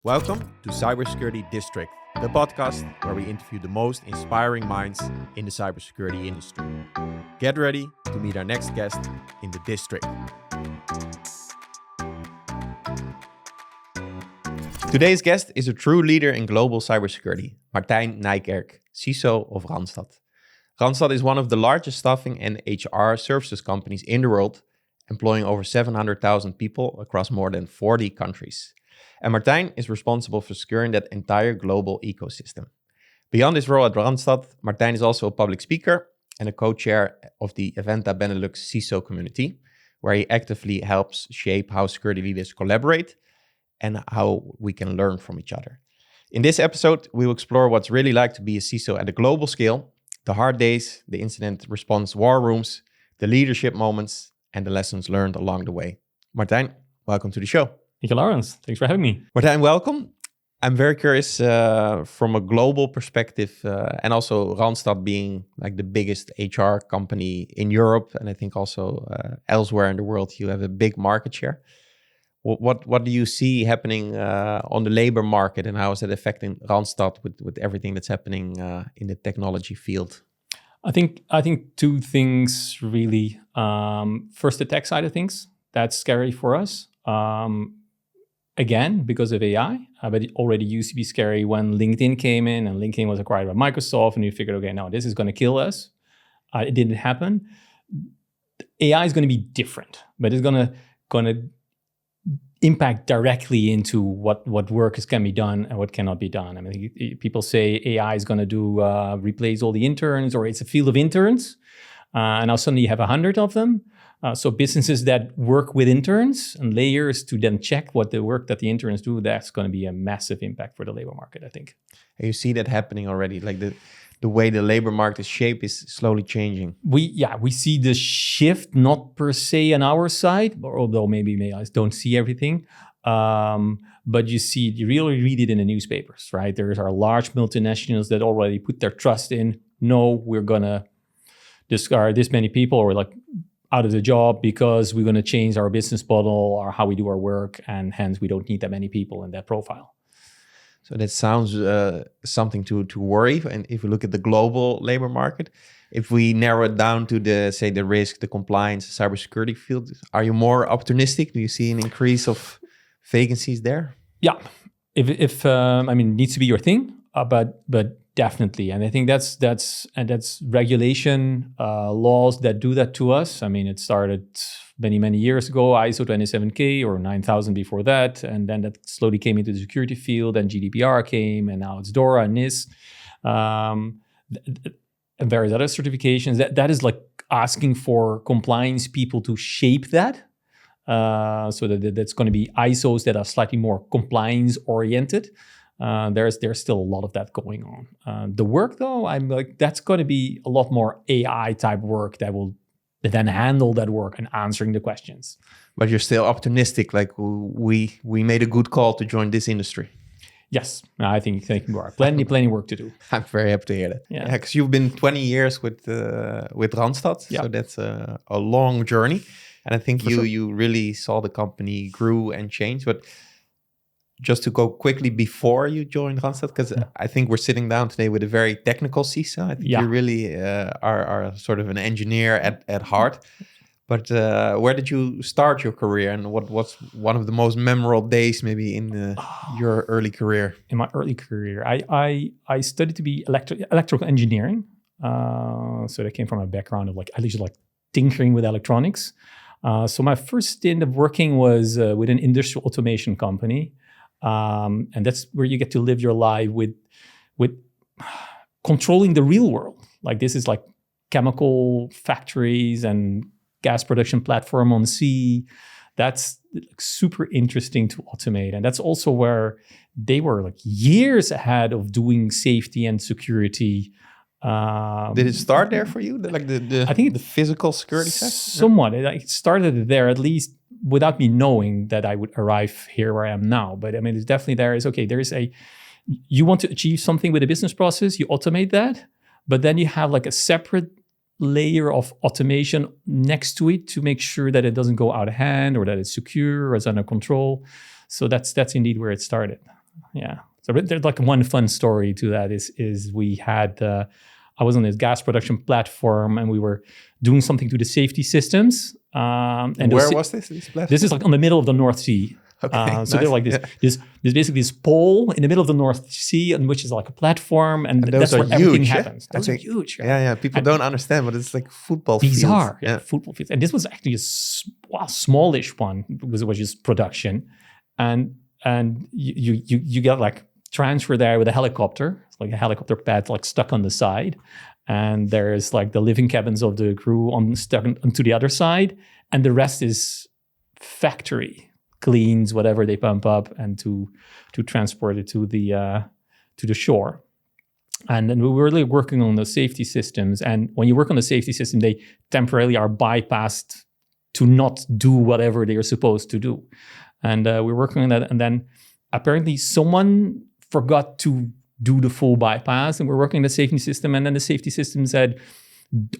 Welcome to Cybersecurity District, the podcast where we interview the most inspiring minds in the cybersecurity industry. Get ready to meet our next guest in the district. Today's guest is a true leader in global cybersecurity, Martijn Nykerk, CISO of Randstad. Randstad is one of the largest staffing and HR services companies in the world, employing over 700,000 people across more than 40 countries. And Martijn is responsible for securing that entire global ecosystem. Beyond his role at Randstad, Martijn is also a public speaker and a co-chair of the Eventa Benelux CISO community, where he actively helps shape how security leaders collaborate and how we can learn from each other. In this episode, we will explore what's really like to be a CISO at a global scale, the hard days, the incident response war rooms, the leadership moments, and the lessons learned along the way. Martijn, welcome to the show. Thank you, Lawrence. Thanks for having me. Martijn, welcome. I'm very curious from a global perspective and also Randstad being like the biggest HR company in Europe and I think also elsewhere in the world, you have a big market share. What do you see happening on the labor market and how is that affecting Randstad with everything that's happening in the technology field? I think two things really. First, the tech side of things. That's scary for us. Again, because of AI, but it already used to be scary when LinkedIn came in and LinkedIn was acquired by Microsoft and you figured, okay, no, this is going to kill us. It didn't happen. AI is going to be different, but it's going to impact directly into what work can be done and what cannot be done. I mean, people say AI is going to replace all the interns or it's a field of interns. And now suddenly you have 100 of them. So businesses that work with interns and layers to then check what the work that the interns do, that's going to be a massive impact for the labor market, I think. And you see that happening already, like the way the labor market is shaped is slowly changing. We see the shift, not per se on our side, although maybe I don't see everything. But you really read it in the newspapers, right? There are large multinationals that already put their trust in, no, we're going to discard this many people or like out of the job because we're going to change our business model or how we do our work. And hence we don't need that many people in that profile. So that sounds something to worry. And if we look at the global labor market, if we narrow it down to the risk, the compliance, cybersecurity field, are you more optimistic? Do you see an increase of vacancies there? Yeah, if it needs to be your thing, but definitely, and I think that's regulation laws that do that to us. I mean, it started many years ago, ISO 27000 or 9000 before that, and then that slowly came into the security field, and GDPR came, and now it's DORA and NIS, and various other certifications. That is like asking for compliance people to shape that, so that's going to be ISOs that are slightly more compliance oriented. There's still a lot of that going on. The work, though, I'm like, that's going to be a lot more AI type work that will then handle that work and answering the questions. But you're still optimistic, like we made a good call to join this industry. Yes, I think you are. Plenty work to do. I'm very happy to hear that. Yeah, because you've been 20 years with Randstad, so that's a long journey. And I think you really saw the company grew and change, but just to go quickly before you joined Randstad, because I think we're sitting down today with a very technical CISO. I think you really are sort of an engineer at heart. But where did you start your career, and what was one of the most memorable days maybe in your early career? In my early career, I studied to be electrical engineering. So I came from a background of at least tinkering with electronics. So my first stint of working was with an industrial automation company. And that's where you get to live your life with controlling the real world. Like this is like chemical factories and gas production platform on sea. That's super interesting to automate. And that's also where they were years ahead of doing safety and security. Did it start there for you? I think the physical security sector? Somewhat. It started there, at least without me knowing that I would arrive here where I am now. But I mean, it's definitely you want to achieve something with a business process, you automate that, but then you have a separate layer of automation next to it to make sure that it doesn't go out of hand or that it's secure or it's under control. So that's indeed where it started. So there's like one fun story to that is we had I was on this gas production platform and we were doing something to the safety systems. And where was this platform? This is like on the middle of the North Sea. Okay, So nice. they're like this basically this pole in the middle of the North Sea, on which is like a platform, and that's where everything happens. Those are huge. Yeah. People don't understand, but it's like football bizarre. Fields. Football fields. And this was actually a smallish one because it was just production, and you get like transfer there with a helicopter. It's like a helicopter pad like stuck on the side, and there's like the living cabins of the crew stuck onto the other side, and the rest is factory cleans whatever they pump up and to transport it to the shore. And then we were really working on the safety systems. And when you work on the safety system, they temporarily are bypassed to not do whatever they are supposed to do. And we're working on that. And then apparently someone forgot to do the full bypass, and we're working on the safety system. And then the safety system said,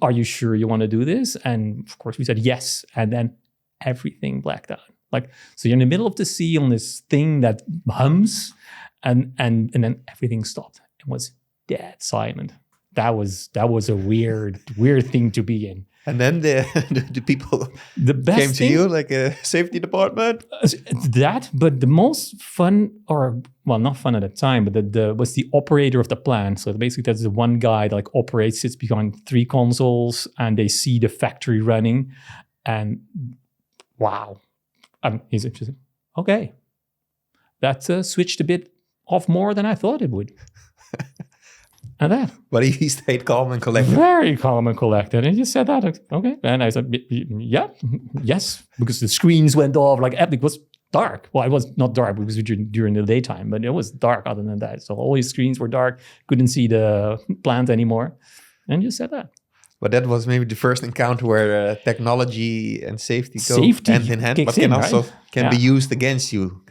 "Are you sure you want to do this?" And of course we said yes. And then everything blacked out. Like, so you're in the middle of the sea on this thing that hums, and then everything stopped. It was dead silent. That was a weird thing to be in. And then the people came to you, like a safety department? But the most fun, or well, not fun at the time, but was the operator of the plant. So basically that's the one guy that like operates, sits behind 3 consoles, and they see the factory running, and wow. He's interested. Okay, that switched a bit off more than I thought it would. And that. But he stayed calm and collected. Very calm and collected. And he just said that. Okay. And I said, yes, because the screens went off. Like it was dark. Well, it was not dark because we were during the daytime, but it was dark other than that. So all his screens were dark. Couldn't see the plant anymore. And just said that. But that was maybe the first encounter where technology and safety go hand in hand, but can also be used against you.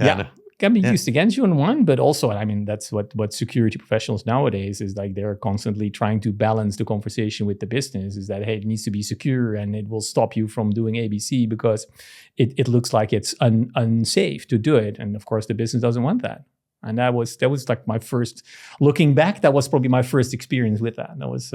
Can be used against you in one, but also, I mean, that's what security professionals nowadays is like. They're constantly trying to balance the conversation with the business. Is that, hey, it needs to be secure and it will stop you from doing ABC because it looks like it's unsafe to do it. And of course, the business doesn't want that. And that was like my first, looking back, that was probably my first experience with that. That was,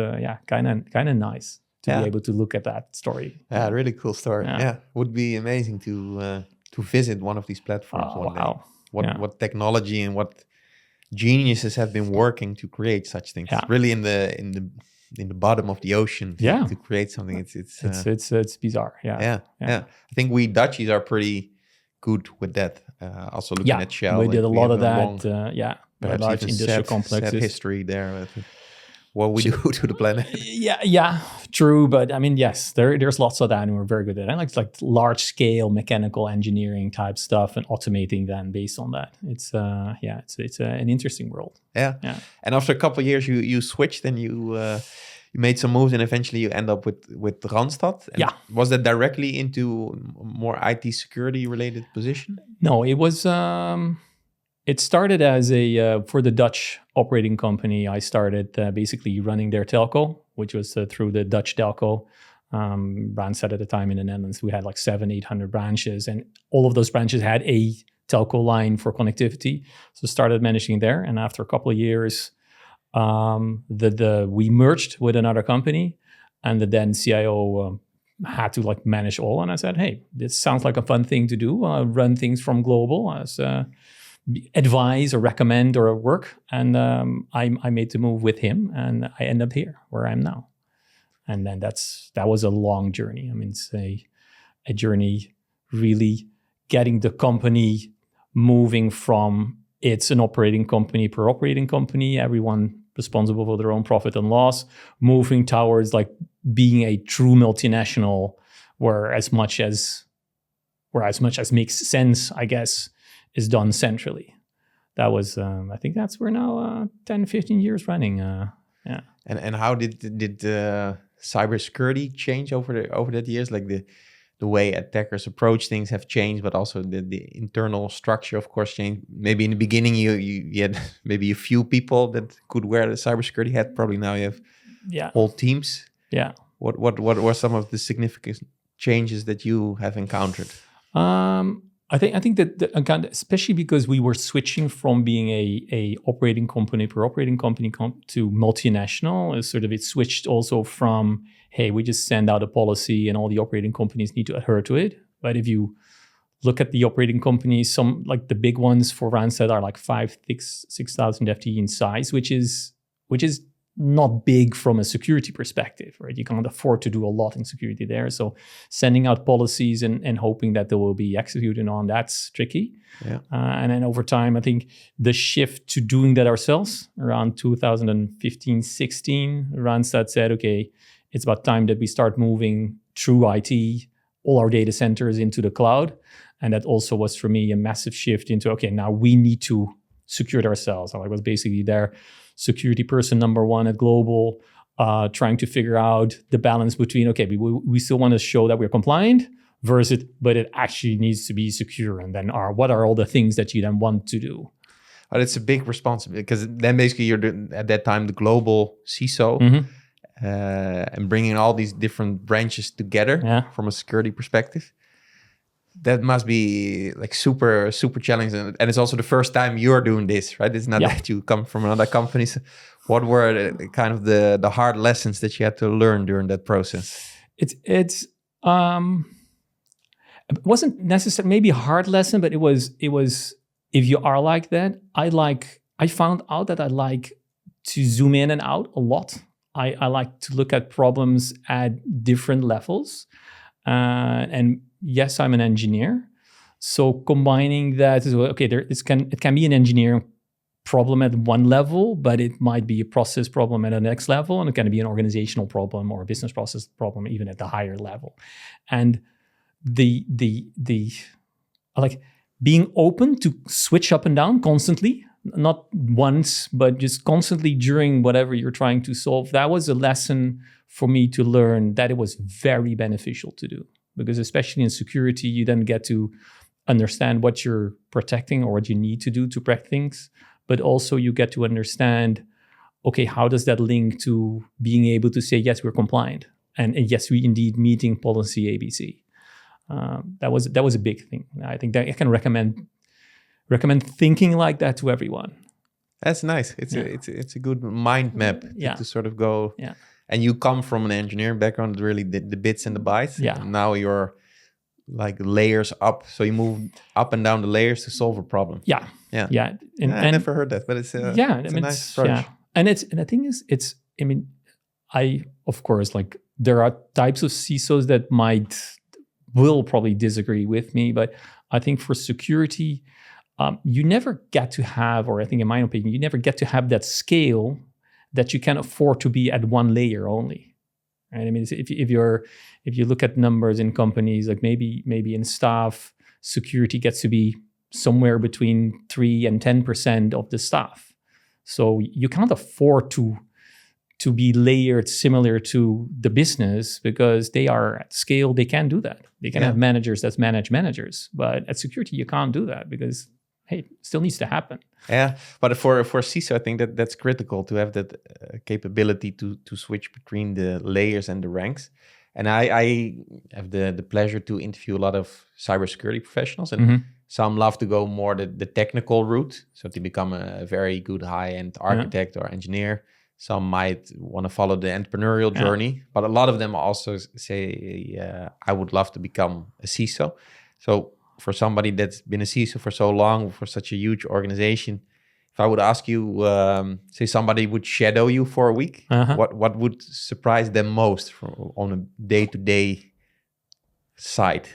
kind of nice to be able to look at that story. Yeah, really cool story. Yeah. Would be amazing to visit one of these platforms one day. What technology and what geniuses have been working to create such things. Yeah. Really in the bottom of the ocean to create something. It's bizarre. Yeah. I think we Dutchies are pretty good with that. Also looking at Shell. We did a lot of that. Very large industrial complexes. Sad history there. What we do to the planet. Yeah, true. But I mean, yes, there's lots of that, and we're very good at it. I like large scale mechanical engineering type stuff and automating them based on that. It's an interesting world. Yeah. And after a couple of years, you switched and you made some moves, and eventually you end up with Randstad. And was that directly into more IT security related position? No, it was. It started as for the Dutch operating company. I started basically running their telco, which was through the Dutch telco. Randstad at the time in the Netherlands, we had like 700-800 branches, and all of those branches had a telco line for connectivity. So started managing there, and after a couple of years, we merged with another company, and the then CIO had to like manage all. And I said, hey, this sounds like a fun thing to do. Run things from global as advise or recommend or work. And I made the move with him, and I end up here where I am now. And then that was a long journey. I mean, it's a journey really getting the company moving from it's an operating company per operating company, everyone responsible for their own profit and loss, moving towards like being a true multinational where as much as makes sense, I guess, is done centrally. That was, I think that's we're now 10, 15 years running. And how did cybersecurity change over that years? Like the way attackers approach things have changed, but also the internal structure, of course, changed. Maybe in the beginning you had maybe a few people that could wear the cybersecurity hat. Probably now you have whole teams. Yeah. What were some of the significant changes that you have encountered? I think that especially because we were switching from being a operating company per operating company to multinational, is sort of it switched also from, hey, we just send out a policy and all the operating companies need to adhere to it. But if you look at the operating companies, some like the big ones for Randstad are like 6,000 FTE in size, which is not big from a security perspective, right? You can't afford to do a lot in security there. So sending out policies and hoping that they will be executed on, that's tricky. Yeah. And then over time, I think the shift to doing that ourselves around 2015, 16, Randstad said, okay, it's about time that we start moving through IT, all our data centers into the cloud. And that also was for me a massive shift into, okay, now we need to secure it ourselves. So I was basically their security person number one at Global, trying to figure out the balance between, okay, we still want to show that we're compliant versus, but it actually needs to be secure. And then what are all the things that you then want to do? But it's a big responsibility because then basically you're doing, at that time, the global CISO, and bringing all these different branches together from a security perspective. That must be like super, super challenging. And it's also the first time you're doing this, right? It's not that you come from another company. So what were the kind of the hard lessons that you had to learn during that process? It wasn't necessarily maybe a hard lesson, but it was if you are like that, I found out that I like to zoom in and out a lot. I like to look at problems at different levels. And yes, I'm an engineer. So combining that is, okay, it can be an engineering problem at one level, but it might be a process problem at the next level, and it can be an organizational problem or a business process problem even at the higher level. And the like being open to switch up and down constantly, not once, but just constantly during whatever you're trying to solve. That was a lesson for me to learn that it was very beneficial to do. Because especially in security, you then get to understand what you're protecting or what you need to do to protect things. But also you get to understand, okay, how does that link to being able to say, yes, we're compliant. And yes, we indeed meeting policy ABC. That was a big thing. I think that I can recommend thinking like that to everyone. That's nice. It's a good mind map to sort of go. Yeah. And you come from an engineering background, really the bits and the bytes. Yeah. And now you're like layers up. So you move up and down the layers to solve a problem. Yeah. And I never heard that, but it's a nice approach. Yeah. And the thing is, I of course, like there are types of CISOs that will probably disagree with me, but I think for security, you never get to have, or I think in my opinion, you never get to have that scale that you can afford to be at one layer only, right? I mean, if you look at numbers in companies, like maybe in staff, security gets to be somewhere between 3 and 10% of the staff. So you can't afford to be layered similar to the business because they are at scale. They can do that. They can have managers that manage managers, but at security you can't do that because hey, it still needs to happen. Yeah, but for CISO, I think that's critical to have that capability to switch between the layers and the ranks. And I have the pleasure to interview a lot of cybersecurity professionals, and some love to go more the technical route, so to become a very good high-end architect or engineer. Some might want to follow the entrepreneurial journey, but a lot of them also say, I would love to become a CISO. So for somebody that's been a CISO for so long, for such a huge organization, if I would ask you, say somebody would shadow you for a week, what would surprise them most on a day-to-day side?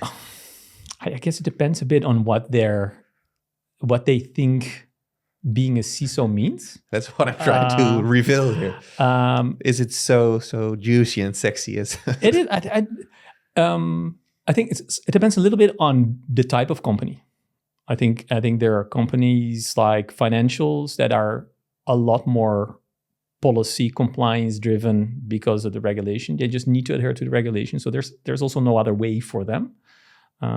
I guess it depends a bit on what they think being a CISO means. That's what I'm trying to reveal here. Is it so juicy and sexy as it is? I think it depends a little bit on the type of company. I think there are companies like financials that are a lot more policy compliance driven because of the regulation. They just need to adhere to the regulation. So there's also no other way for them.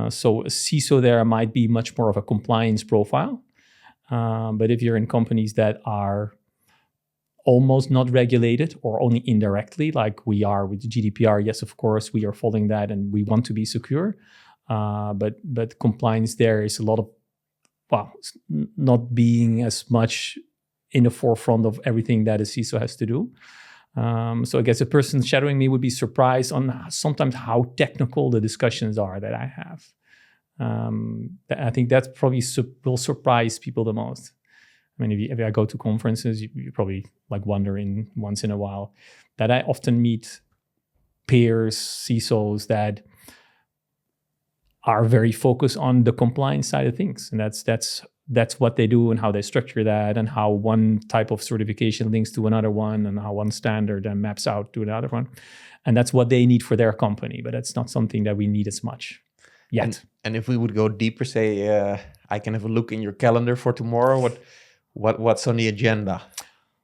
So a CISO there might be much more of a compliance profile. But if you're in companies that are almost not regulated or only indirectly, like we are with the GDPR, yes, of course, we are following that and we want to be secure. But compliance there is a lot of not being as much in the forefront of everything that a CISO has to do. So I guess a person shadowing me would be surprised on sometimes how technical the discussions are that I have. I think that probably will surprise people the most. I mean, if I go to conferences, you probably like wondering once in a while that I often meet peers, CISOs that are very focused on the compliance side of things, and that's what they do and how they structure that, and how one type of certification links to another one, and how one standard then maps out to another one, and that's what they need for their company. But that's not something that we need as much yet. And if we would go deeper, say, I can have a look in your calendar for tomorrow. What's on the agenda?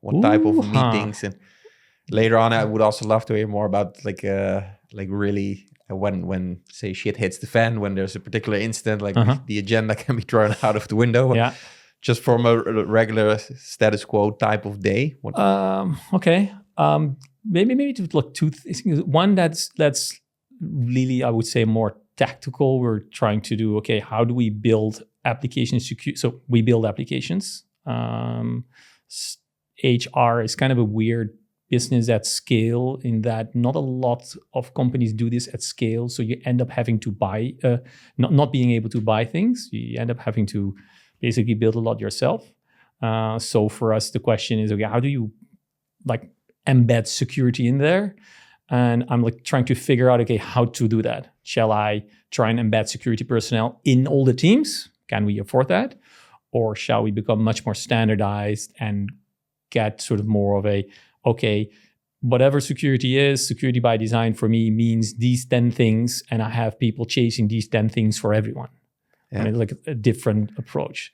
What type of meetings? And later on, I would also love to hear more about like really when say shit hits the fan, when there's a particular incident, like the agenda can be thrown out of the window. Yeah. Just from a regular status quo type of day. Okay. Maybe to look two things. One that's really, I would say, more tactical. We're trying to do, okay, how do we build applications secure? So we build applications. HR is kind of a weird business at scale in that not a lot of companies do this at scale. So you end up having to buy, not being able to buy things. You end up having to basically build a lot yourself. So for us, the question is, okay, how do you like embed security in there? And I'm like trying to figure out, okay, how to do that. Shall I try and embed security personnel in all the teams? Can we afford that? Or shall we become much more standardized and get sort of more of a, okay, whatever security is, security by design for me means these 10 things, and I have people chasing these 10 things for everyone. Yeah. I mean, like a different approach.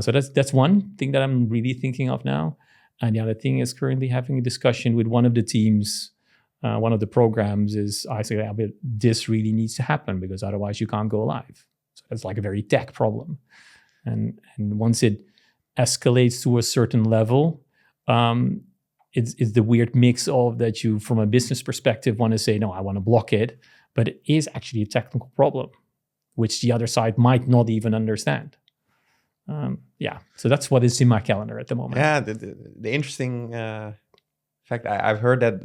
So that's one thing that I'm really thinking of now. And the other thing is currently having a discussion with one of the teams. One of the programs is, I say, this really needs to happen because otherwise you can't go live. So it's like a very tech problem. And once it escalates to a certain level, it's the weird mix of that you, from a business perspective, want to say, no, I want to block it. But it is actually a technical problem, which the other side might not even understand. So that's what is in my calendar at the moment. Yeah, the interesting fact, I've heard that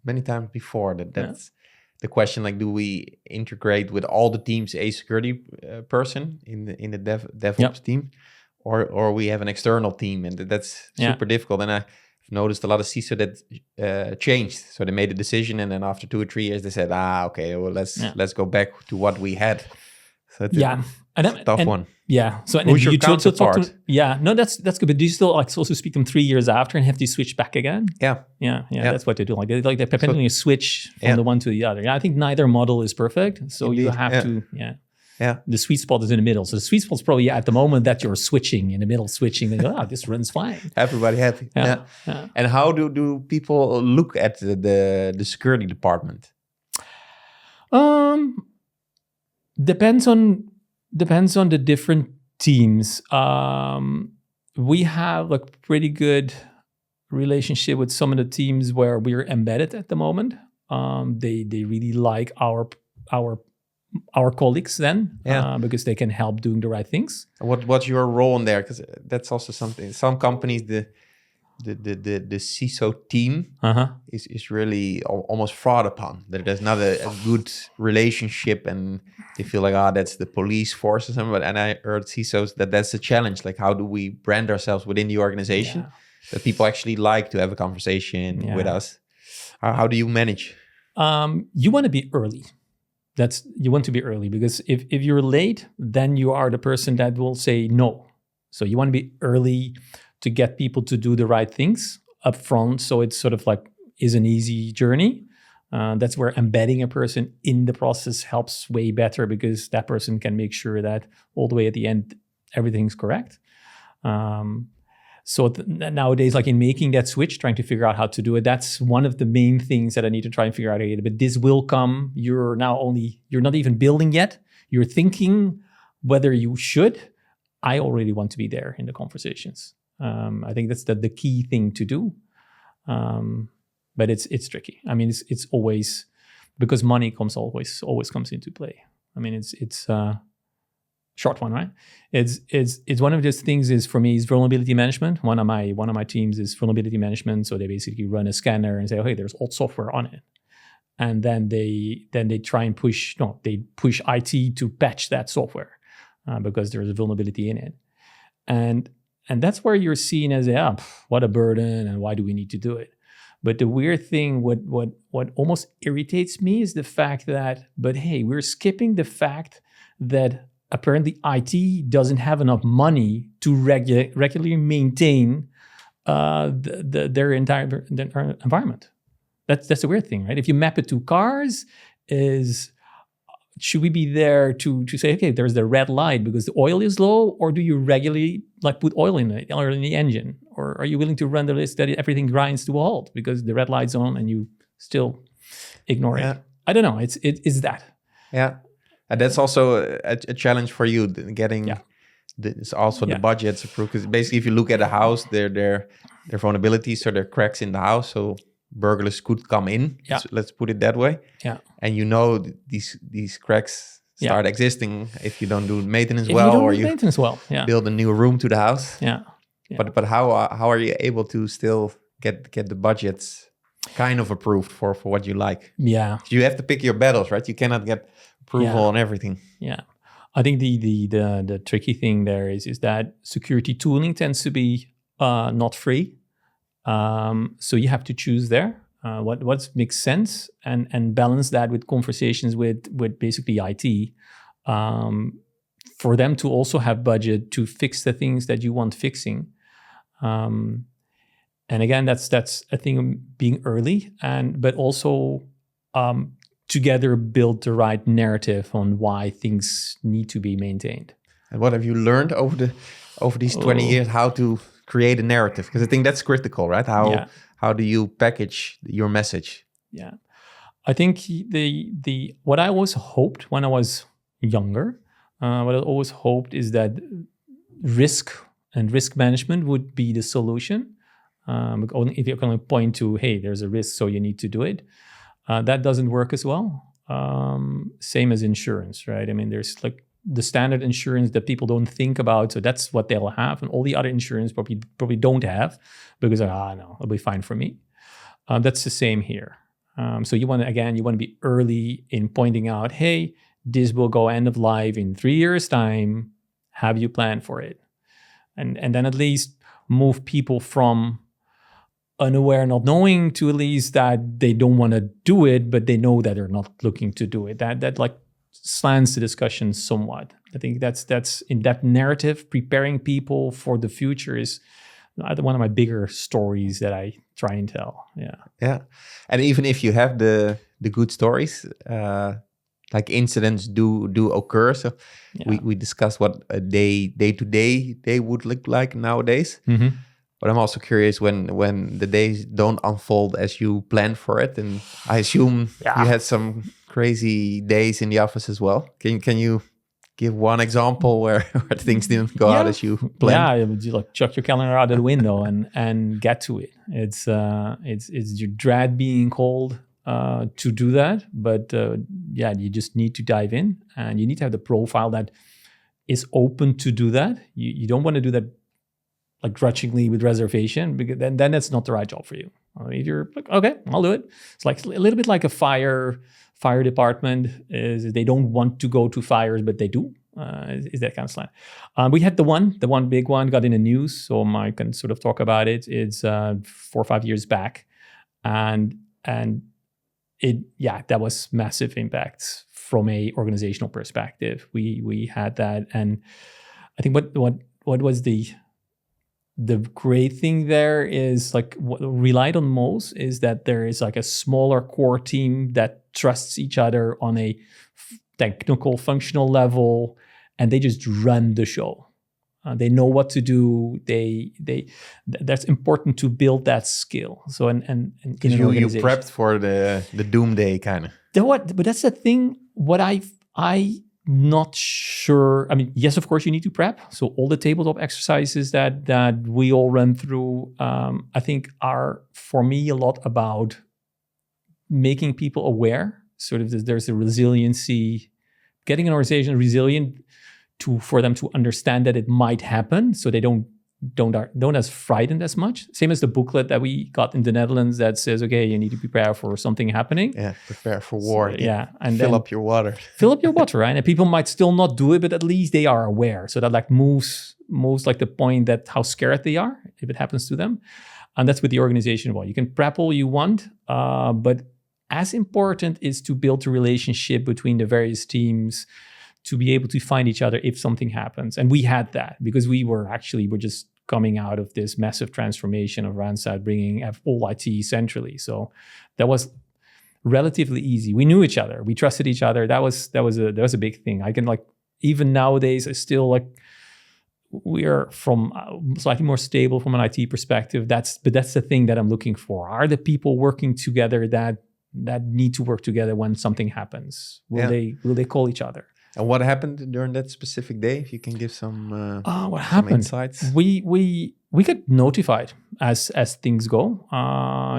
many times before, that's the question, like, do we integrate with all the teams a security person in the DevOps team, or we have an external team, and that's super difficult. And I've noticed a lot of CISO that changed. So they made a decision, and then after 2 or 3 years, they said, okay, well, let's go back to what we had. So it's a tough one. Yeah. So who's your counterpart? That's good. But do you still also speak them 3 years after and have to switch back again? Yeah. That's what they do. Like they perpetually switch from the one to the other. Yeah, I think neither model is perfect. So you have to. The sweet spot is in the middle. So the sweet spot is probably at the moment that you're switching in the middle, switching. And go, this runs fine. Everybody happy. Yeah. And how do people look at the security department? Depends on the different teams. We have a pretty good relationship with some of the teams where we're embedded at the moment. They really like our colleagues then, because they can help doing the right things. What's your role in there? Because that's also something. Some companies, the CISO team is really almost fraud upon. That there's not a good relationship, and they feel like, that's the police force or something. And I heard CISOs that's a challenge. Like, how do we brand ourselves within the organization that people actually like to have a conversation with us? How do you manage? You want to be early. You want to be early, because if you're late, then you are the person that will say no. So you want to be early to get people to do the right things up front. So it's sort of like is an easy journey. That's where embedding a person in the process helps way better, because that person can make sure that all the way at the end, everything's correct. So nowadays, like in making that switch, trying to figure out how to do it, that's one of the main things that I need to try and figure out. But this will come. You're not even building yet. You're thinking whether you should. I already want to be there in the conversations. I think that's the key thing to do. But it's tricky. I mean, it's always, because money always comes into play. I mean, it's short one, right? It's one of those things is for me is vulnerability management. One of my teams is vulnerability management. So they basically run a scanner and say, oh, hey, there's old software on it. And then they try and push IT to patch that software because there's a vulnerability in it. And that's where you're seen as what a burden and why do we need to do it? But the weird thing, what almost irritates me is the fact that, but hey, we're skipping the fact that apparently IT doesn't have enough money to regularly maintain their entire environment. That's a weird thing, right? If you map it to cars, should we be there to say, okay, there's the red light because the oil is low, or do you regularly put oil in it or in the engine? Or are you willing to run the risk that everything grinds to a halt because the red light's on and you still ignore it? I don't know. It's that. Yeah. And that's also a challenge for you, getting the budgets approved. Because basically, if you look at a house, there are vulnerabilities, so there are cracks in the house. So burglars could come in. Yeah. Let's put it that way. Yeah. And these cracks start existing if you don't do maintenance build a new room to the house. Yeah. But how are you able to still get the budgets kind of approved for what you like? Yeah. You have to pick your battles, right? You cannot get approval on everything. Yeah. I think the tricky thing there is that security tooling tends to be not free. So you have to choose there what makes sense and balance that with conversations with basically IT for them to also have budget to fix the things that you want fixing. And again, that's a thing of being early but also together build the right narrative on why things need to be maintained. And what have you learned over these 20 years, how to create a narrative? Because I think that's critical, right? How do you package your message? Yeah. I think what I always hoped when I was younger, what I always hoped is that risk and risk management would be the solution. If you can point to, hey, there's a risk, so you need to do it. That doesn't work as well. Same as insurance, right? I mean, there's the standard insurance that people don't think about, so that's what they'll have, and all the other insurance probably don't have because no, it'll be fine for me. That's the same here. So you want to be early in pointing out, hey, this will go end of life in 3 years' time. Have you planned for it? And then at least move people from unaware, not knowing, to at least that they don't want to do it, but they know that they're not looking to do it. That slants the discussion somewhat. I think that's in that narrative, preparing people for the future is one of my bigger stories that I try and tell. Yeah. And even if you have the good stories, like incidents do occur. So we discussed what a day would look like nowadays. Mm-hmm. But I'm also curious when the days don't unfold as you planned for it, and I assume you had some crazy days in the office as well. Can you give one example where things didn't go out as you planned? Yeah, you chuck your calendar out of the window and get to it. It's your dread being called to do that, but you just need to dive in, and you need to have the profile that is open to do that. You don't want to do that grudgingly with reservation, because then that's not the right job for you. If you're okay, I'll do it. It's a little bit like a fire department. Is they don't want to go to fires, but they do. Is that kind of slant. We had the one big one got in the news, so I can sort of talk about it. It's 4 or 5 years back, and that was massive impacts from a organizational perspective. We had that, and I think what was the great thing there is what relied on most is that there is a smaller core team that trusts each other on a technical functional level, and they just run the show. They know what to do. That's important to build that skill. So and you prepped for the doomsday kind of. But that's the thing. What I not sure. I mean, yes, of course, you need to prep. So all the tabletop exercises that we all run through, I think are, for me, a lot about making people aware. Sort of there's a resiliency getting an organization resilient for them to understand that it might happen, so they don't as frightened as much. Same as the booklet that we got in the Netherlands that says, okay, you need to prepare for something happening. Yeah, prepare for war. So, yeah, and fill up your water. Fill up your water, right? And people might still not do it, but at least they are aware. So that like moves like the point that how scared they are if it happens to them. And that's with the organization. Well, you can prep all you want, but as important is to build a relationship between the various teams to be able to find each other if something happens. And we had that because we're just coming out of this massive transformation of Randstad, bringing all IT centrally. So that was relatively easy. We knew each other. We trusted each other. That was a big thing. I can like, even nowadays, I still like, we are from slightly more stable from an IT perspective. That's the thing that I'm looking for. Are the people working together that need to work together when something happens? Will they call each other? And what happened during that specific day? If you can give some what happened? Insights. We get notified as things go.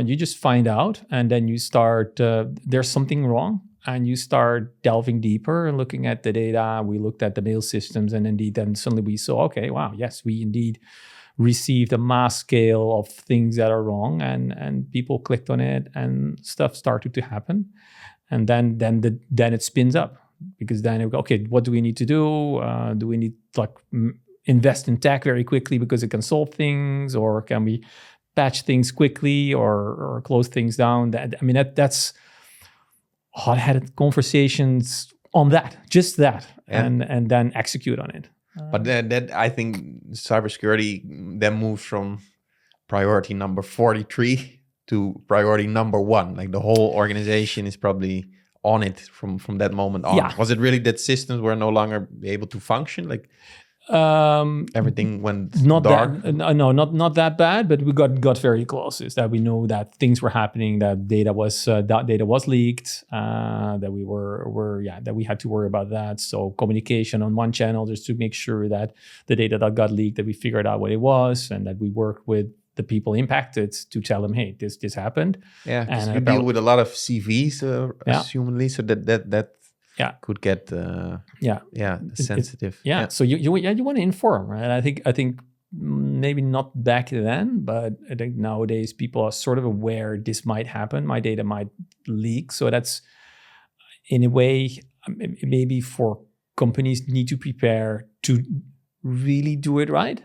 You just find out, and then you start. There's something wrong, and you start delving deeper and looking at the data. We looked at the mail systems, and indeed, then suddenly we saw, okay, wow, yes, we indeed received a mass scale of things that are wrong, and people clicked on it, and stuff started to happen, and then it spins up. Because then, okay, what do we need to do? Do we need like invest in tech very quickly because it can solve things, or can we patch things quickly or close things down? That's hot-headed conversations on that, and then execute on it. But that I think cybersecurity then moves from priority number 43 to priority number 1. Like the whole organization is probably on it from that moment on. Yeah. Was it really that systems were no longer able to function? Like everything went not dark? Not that bad, but we got very close. Is that we know that things were happening, that data was leaked, that we had to worry about that. So communication on one channel just to make sure that the data that got leaked, that we figured out what it was, and that we worked with the people impacted to tell them, hey, this happened. Yeah, because you deal with a lot of CVs, assumedly, so that could get sensitive. So you want to inform, right? I think maybe not back then, but I think nowadays people are sort of aware this might happen. My data might leak, so that's in a way maybe for companies need to prepare to really do it right.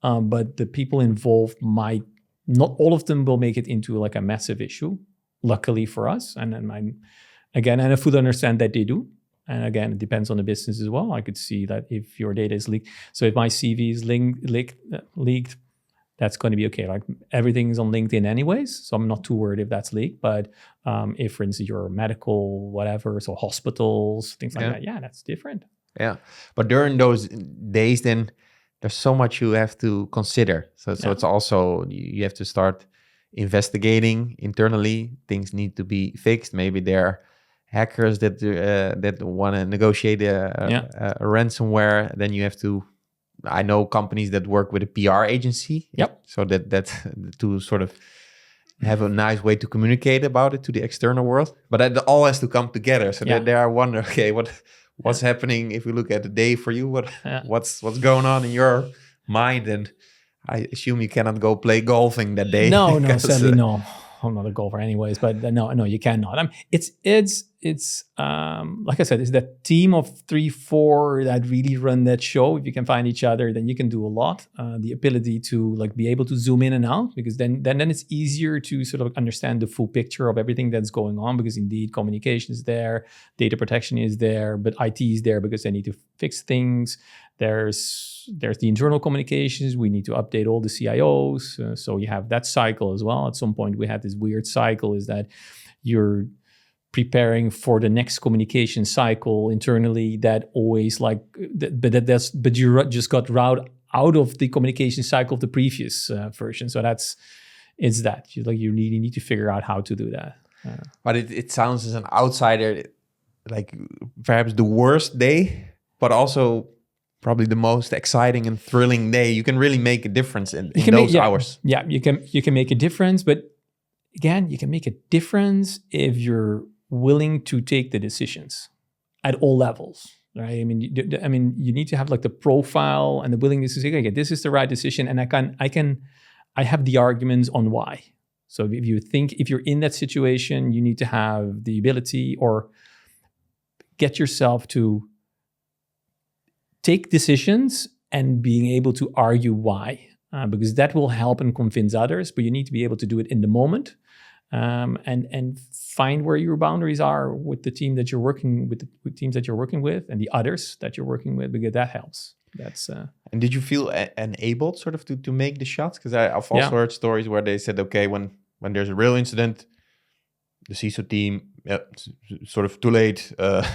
But the people involved might not all of them will make it into like a massive issue. Luckily for us, and I fully understand that they do. And again, it depends on the business as well. I could see that if your data is leaked, so if my CV is leaked, that's going to be okay. Like everything is on LinkedIn anyways, so I'm not too worried if that's leaked. But if, for instance, you're medical, whatever, so hospitals, things like that, that's different. Yeah, but during those days, then there's so much you have to consider. So it's also, you have to start investigating internally. Things need to be fixed. Maybe there are hackers that want to negotiate a ransomware. Then you have to, I know companies that work with a PR agency. Yep. So that to sort of have a nice way to communicate about it to the external world. But that all has to come together. So that there I wonder, okay, what's happening if we look at the day for you? What's going on in your mind? And I assume you cannot go play golfing that day. No, sadly no. I'm not a golfer anyways, but no, you cannot. It's like I said, it's that team of 3-4 that really run that show. If you can find each other, then you can do a lot. The ability to like be able to zoom in and out, because then it's easier to sort of understand the full picture of everything that's going on, because indeed communication is there, data protection is there, but IT is there because they need to fix things. There's the internal communications. We need to update all the CIOs. So you have that cycle as well. At some point, we had this weird cycle is that you're preparing for the next communication cycle internally that always like, but you just got routed out of the communication cycle of the previous version. So it's that. You really need to figure out how to do that. But it sounds as an outsider like perhaps the worst day, but also probably the most exciting and thrilling day. You can really make a difference in those hours. Yeah, you can make a difference, but again, you can make a difference if you're willing to take the decisions at all levels. right? I mean, you need to have like the profile and the willingness to say, okay, this is the right decision, and I have the arguments on why. So if you're in that situation, you need to have the ability or get yourself to take decisions and being able to argue why, because that will help and convince others. But you need to be able to do it in the moment, and find where your boundaries are with the team that you're working with, the teams that you're working with, and the others that you're working with, because that helps. That's And did you feel enabled sort of to make the shots? Because I've also heard stories where they said, okay, when there's a real incident, the CISO team, sort of too late.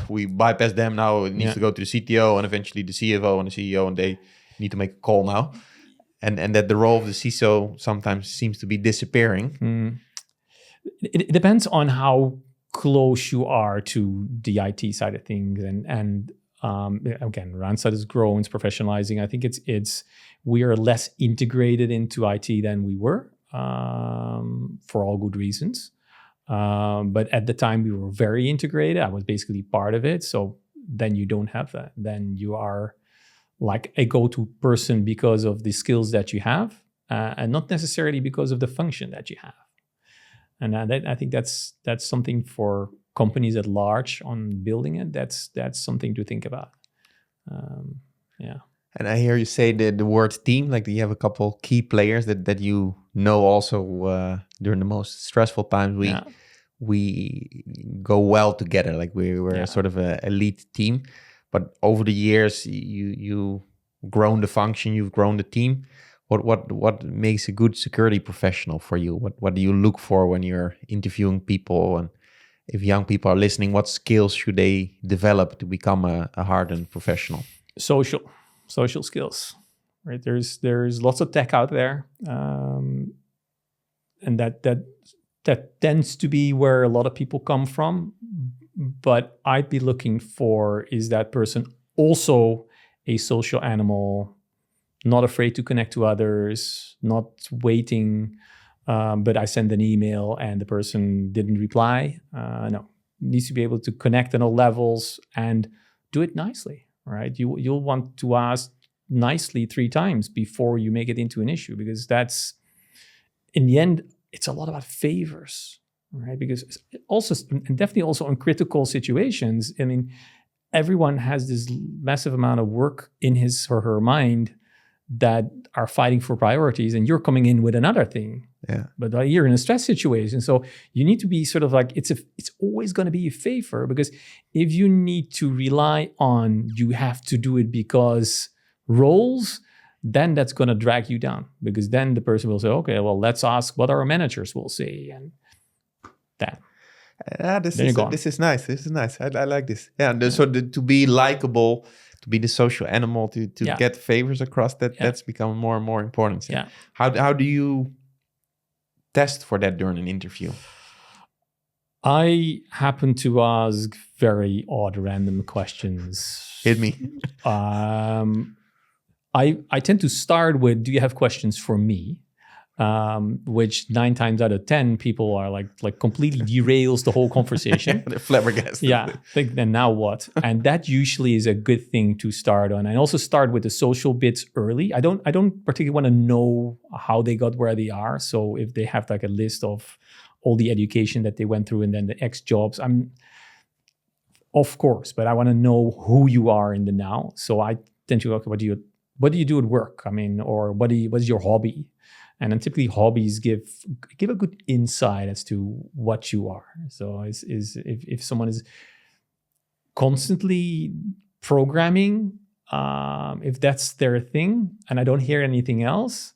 We bypass them now. It needs to go to the CTO and eventually the CFO and the CEO, and they need to make a call now. And that the role of the CISO sometimes seems to be disappearing. It depends on how close you are to the IT side of things, and again, Randstad is growing, it's professionalizing. I think we are less integrated into IT than we were, for all good reasons. But at the time we were very integrated. I was basically part of it. So then you don't have that. Then you are like a go-to person because of the skills that you have, and not necessarily because of the function that you have. And I think that's something for companies at large on building it. That's something to think about. And I hear you say the word team, like you have a couple key players that you know also during the most stressful times. We go well together, like we're sort of a elite team. But over the years, you've grown the function, you've grown the team. What makes a good security professional for you? What do you look for when you're interviewing people? And if young people are listening, what skills should they develop to become a hardened professional? Social skills, right? There's lots of tech out there, and that tends to be where a lot of people come from. But I'd be looking for, is that person also a social animal, not afraid to connect to others, not waiting, but I send an email and the person didn't reply. No, needs to be able to connect on all levels and do it nicely, right? You'll want to ask nicely 3 times before you make it into an issue, because that's, in the end, it's a lot about favors, right? Because also, and definitely also in critical situations, I mean, everyone has this massive amount of work in his or her mind that are fighting for priorities, and you're coming in with another thing. Yeah. But you're in a stress situation. So you need to be sort of like, it's always going to be a favor, because if you need to rely on, you have to do it because roles, then that's going to drag you down, because then the person will say, okay, well, let's ask what our managers will say. And that. This is nice. This is nice. I like this. Yeah. To be likable, to be the social animal, to get favors across, that's become more and more important. So how do you test for that during an interview? I happen to ask very odd, random questions. Hit me. I tend to start with, do you have questions for me? Which 9 times out of 10 people are like completely derails the whole conversation. They're flabbergasted. Yeah, think, then now what? And that usually is a good thing to start on. And also start with the social bits early. I don't particularly want to know how they got where they are. So if they have like a list of all the education that they went through and then the X jobs, of course, but I want to know who you are in the now. So I tend to look, what do you do at work? I mean, or what's your hobby? And then typically hobbies give a good insight as to what you are. So if someone is constantly programming, if that's their thing, and I don't hear anything else,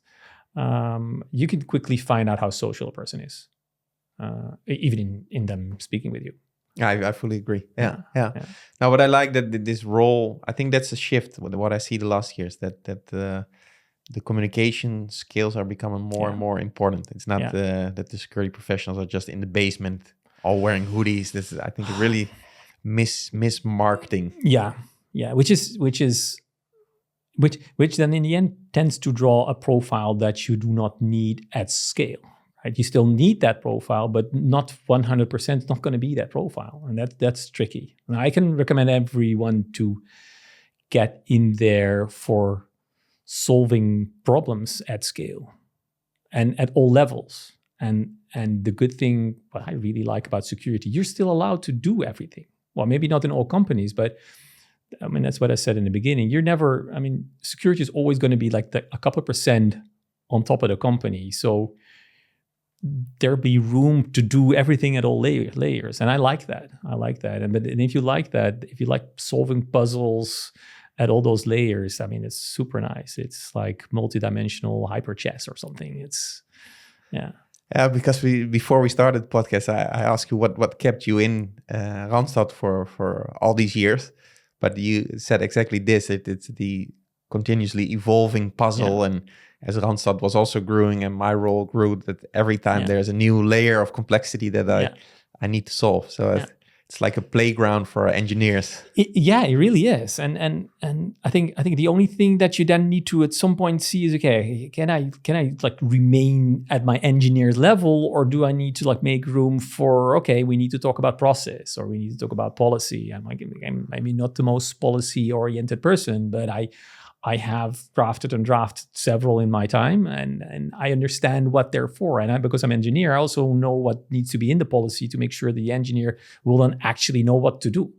you can quickly find out how social a person is, even in them speaking with you. I fully agree. Yeah. Now, what I like that this role, I think that's a shift with what I see the last years, that the communication skills are becoming more and more important. It's not that the security professionals are just in the basement all wearing hoodies. This is, I think, really mismarketing. Yeah, which then in the end tends to draw a profile that you do not need at scale. right? You still need that profile, but not 100% not going to be that profile. And that's tricky. And I can recommend everyone to get in there for solving problems at scale and at all levels. And the good thing, what I really like about security, you're still allowed to do everything. Well, maybe not in all companies, but I mean, that's what I said in the beginning. Security is always going to be like a couple of percent on top of the company. So there'll be room to do everything at all layers. And I like that. And if you like that, if you like solving puzzles at all those layers, I mean, it's super nice. It's like multidimensional hyper chess or something. Yeah. Yeah, because before we started the podcast, I asked you what kept you in Randstad for all these years. But you said exactly this. It's the continuously evolving puzzle. And as Randstad was also growing and my role grew, that every time there's a new layer of complexity that I need to solve. So it's like a playground for engineers. It really is. And I think the only thing that you then need to at some point see is, okay, can I like remain at my engineer's level, or do I need to like make room for, okay, we need to talk about process, or we need to talk about policy. I'm maybe not the most policy oriented person, but I have drafted several in my time, and I understand what they're for. And because I'm an engineer, I also know what needs to be in the policy to make sure the engineer will then actually know what to do.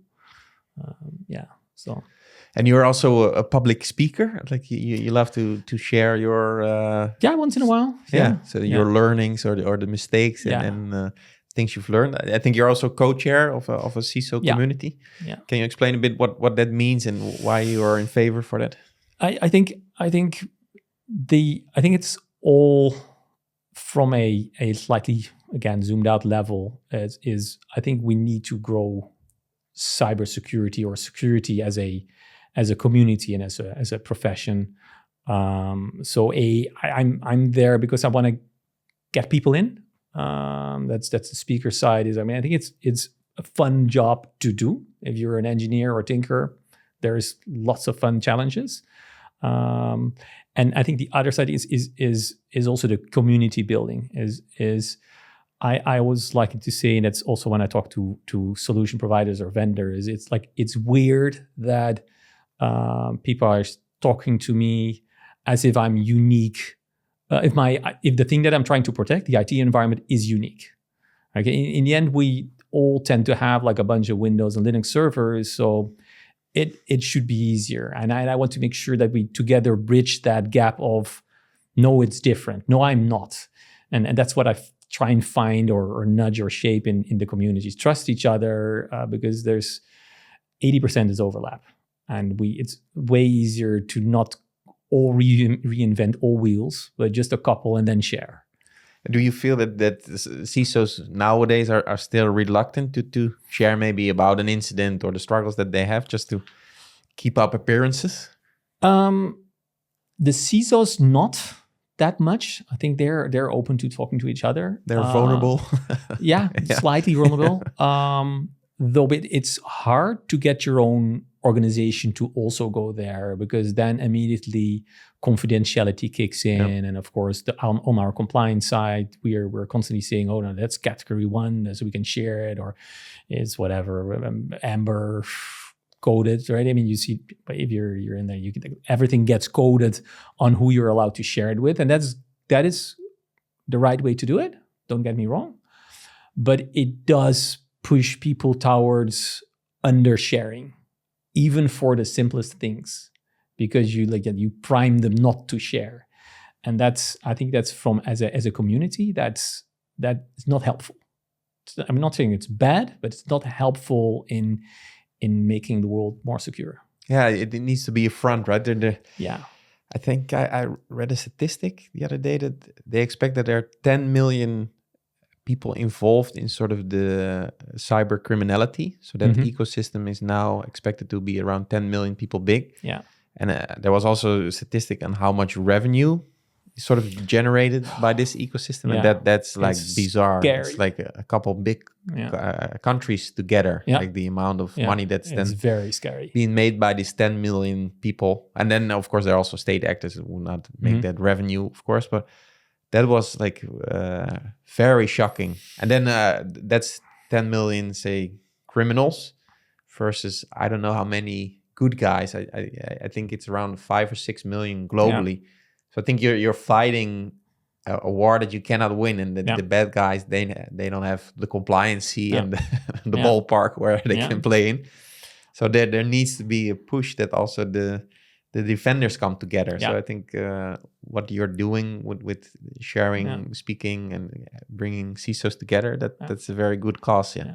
So. And you're also a public speaker. Like you love to share your once in a while. So your learnings or the mistakes and things you've learned. I think you're also co-chair of a CISO community. Yeah. Can you explain a bit what that means and why you are in favor for that? I think it's all from a slightly, again, zoomed out level. Is I think we need to grow cybersecurity or security as a community and as a profession. So I'm there because I want to get people in. That's the speaker side. I think it's a fun job to do. If you're an engineer or tinker, there's lots of fun challenges. And I think the other side is also the community building. I always like to say, and that's also when I talk to solution providers or vendors, it's like it's weird that people are talking to me as if I'm unique. If the thing that I'm trying to protect, the IT environment, is unique. Okay, in the end, we all tend to have like a bunch of Windows and Linux servers, so it should be easier. And I want to make sure that we together bridge that gap of, no, it's different. No, I'm not. And that's what I try and find or nudge or shape in the communities. Trust each other because there's 80% is overlap. And it's way easier to not all reinvent all wheels, but just a couple and then share. Do you feel that CISOs nowadays are still reluctant to share maybe about an incident or the struggles that they have just to keep up appearances? The CISOs not that much. I think they're open to talking to each other. They're vulnerable. Slightly vulnerable. Though it's hard to get your own organization to also go there, because then immediately confidentiality kicks in. And of course, on our compliance side, we're constantly saying, oh no, that's category 1, so we can share it, or it's whatever, Amber coded, right? I mean, you see, if you're in there, everything gets coded on who you're allowed to share it with, and that is the right way to do it. Don't get me wrong, but it does push people towards undersharing, even for the simplest things, because you prime them not to share, and I think that's from as a community that's not helpful. I'm not saying it's bad, but it's not helpful in making the world more secure. Yeah, it needs to be a front, right? Yeah. I think I read a statistic the other day that they expect that there are 10 million people involved in sort of the cyber criminality. So that ecosystem is now expected to be around 10 million people big. Yeah. And there was also a statistic on how much revenue is sort of generated by this ecosystem. Yeah. And that's like it's bizarre. Scary. It's like a couple big countries together, like the amount of money that's then very scary being made by these 10 million people. And then, of course, there are also state actors who will not make that revenue, of course, but that was like very shocking. And then that's 10 million, say, criminals versus I don't know how many good guys. I think it's around 5 or 6 million globally. So I think you're fighting a war that you cannot win, and the bad guys they don't have the compliancy and the ballpark where they can play in. So there needs to be a push that also the defenders come together. So I think what you're doing with sharing, speaking, and bringing CISOs together, that's a very good cause. Yeah.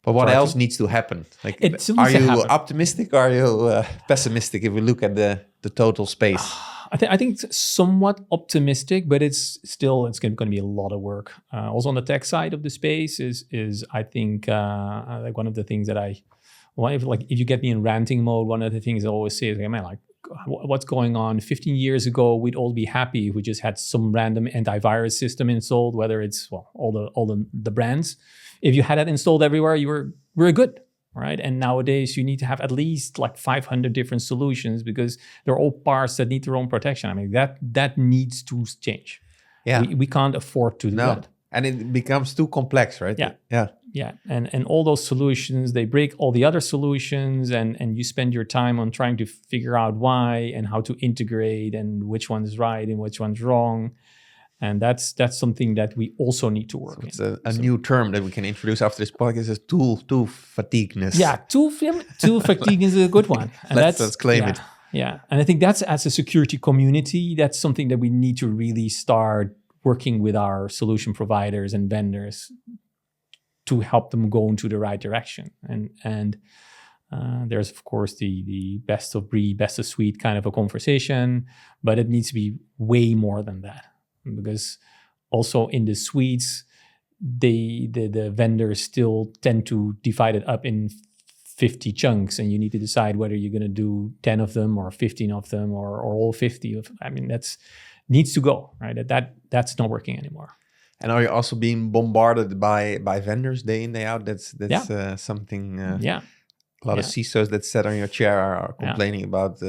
But what else needs to happen? Like, are you optimistic? Or are you pessimistic if we look at the total space? I think it's somewhat optimistic, but it's going to be a lot of work. Also on the tech side of the space is I think like one of the things that if you get me in ranting mode, one of the things I always say is, man, like, what's going on? 15 years ago, we'd all be happy if we just had some random antivirus system installed, whether it's all the brands. If you had that installed everywhere, we're good, right? And nowadays, you need to have at least like 500 different solutions because they're all parts that need their own protection. I mean, that needs to change. Yeah, we can't afford to do that. And it becomes too complex, right? Yeah. And all those solutions, they break all the other solutions, and you spend your time on trying to figure out why and how to integrate and which one's right and which one's wrong. And that's something that we also need to work on. It's a new term that we can introduce after this podcast is tool fatigueness. Yeah, tool fatigue is a good one. And let's claim it. Yeah, and I think that's, as a security community, that's something that we need to really start working with our solution providers and vendors to help them go into the right direction. And there's, of course, the best of breed, best of suite kind of a conversation, but it needs to be way more than that. Because also in the suites, the vendors still tend to divide it up in 50 chunks, and you need to decide whether you're going to do 10 of them or 15 of them or all 50 of. I mean, that's needs to go, right? That's not working anymore. And are you also being bombarded by vendors day in, day out? That's something. A lot of CISOs that sat on your chair are complaining about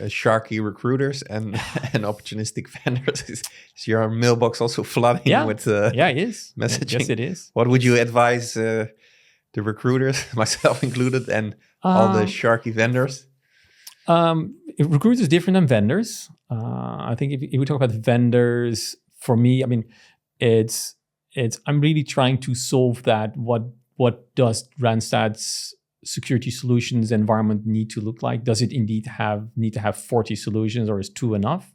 sharky recruiters and opportunistic vendors. Is your mailbox also flooding with it is messaging? Yes, it is. What would you advise the recruiters, myself included, and all the sharky vendors? Recruiters is different than vendors. I think if we talk about vendors, for me, I mean, it's I'm really trying to solve that. What does Randstad's security solutions environment need to look like? Does it indeed need to have 40 solutions, or is 2 enough?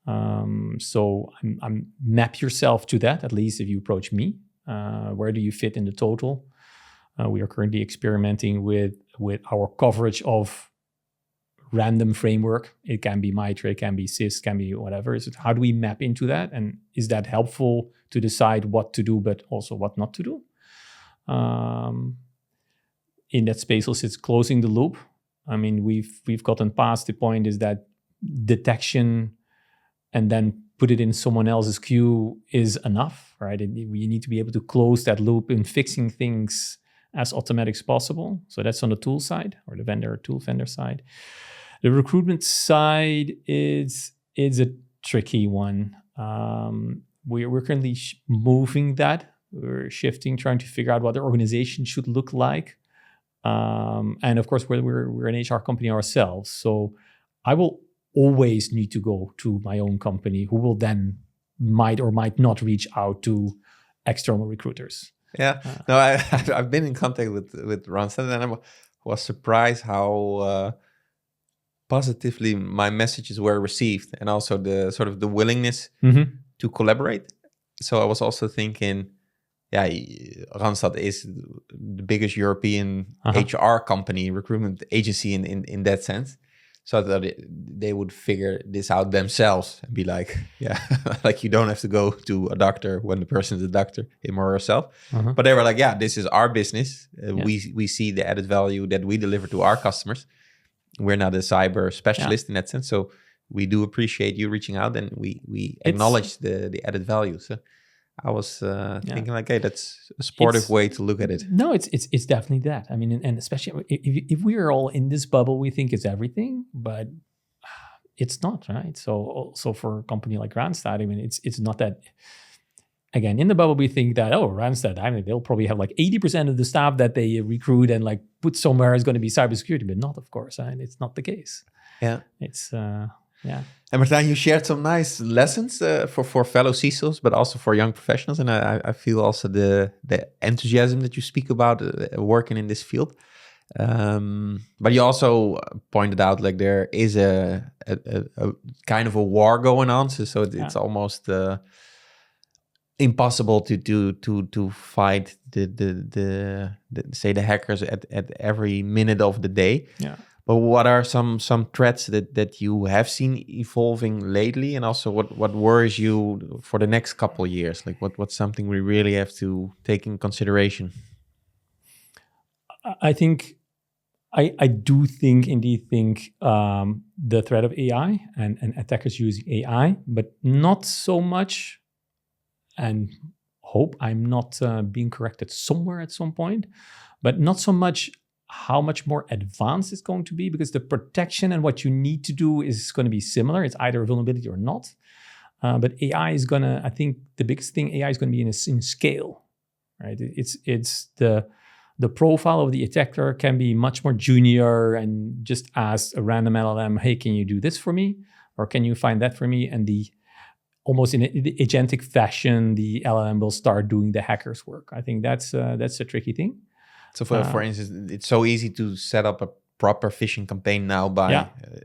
So I'm map yourself to that, at least if you approach me. Where do you fit in the total? We are currently experimenting with our coverage of random framework. It can be MITRE, it can be CIS, can be whatever. How do we map into that? And is that helpful to decide what to do, but also what not to do? In that space also it's closing the loop. I mean, we've gotten past the point is that detection and then put it in someone else's queue is enough, right? We need to be able to close that loop in fixing things as automatic as possible. So that's on the tool side, or the tool vendor side. The recruitment side is a tricky one. We're currently moving that. We're shifting, trying to figure out what the organization should look like. And of course, we're an HR company ourselves. So I will always need to go to my own company, who will then might or might not reach out to external recruiters. Yeah, no, I've been in contact with Randstad, and I was surprised how positively my messages were received, and also the sort of the willingness to collaborate. So I was also thinking, Randstad is the biggest European HR company, recruitment agency in that sense. So I thought they would figure this out themselves and be like, like you don't have to go to a doctor when the person is a doctor, him or herself. But they were like, this is our business. We see the added value that we deliver to our customers. We're not a cyber specialist in that sense. So we do appreciate you reaching out, and we acknowledge the added value. So I was thinking like, hey, that's a sportive way to look at it. No, it's definitely that. I mean, and especially if we are all in this bubble, we think it's everything, but it's not, right? So for a company like Randstad, I mean, it's not that. Again, in the bubble, we think that, Randstad, I mean, they'll probably have like 80% of the staff that they recruit and like put somewhere is going to be cybersecurity, but not, of course, and it's not the case. Yeah. It's yeah. And Martijn, you shared some nice lessons for fellow CISOs, but also for young professionals. And I feel also the enthusiasm that you speak about working in this field. But you also pointed out like there is a kind of a war going on. So it's almost impossible to fight the say the hackers at every minute of the day. Yeah. But what are some threats that you have seen evolving lately, and also what worries you for the next couple of years? Like what's something we really have to take in consideration? I think I do think the threat of AI and attackers using AI, but not so much. And hope I'm not being corrected somewhere at some point, but not so much how much more advanced it's going to be, because the protection and what you need to do is going to be similar. It's either a vulnerability or not. But AI is going to, I think the biggest thing, AI is going to be in scale, right? It's the profile of the attacker can be much more junior and just ask a random LLM, hey, can you do this for me? Or can you find that for me? And almost in the agentic fashion, the LLM will start doing the hacker's work. I think that's a tricky thing. So for instance, it's so easy to set up a proper phishing campaign now by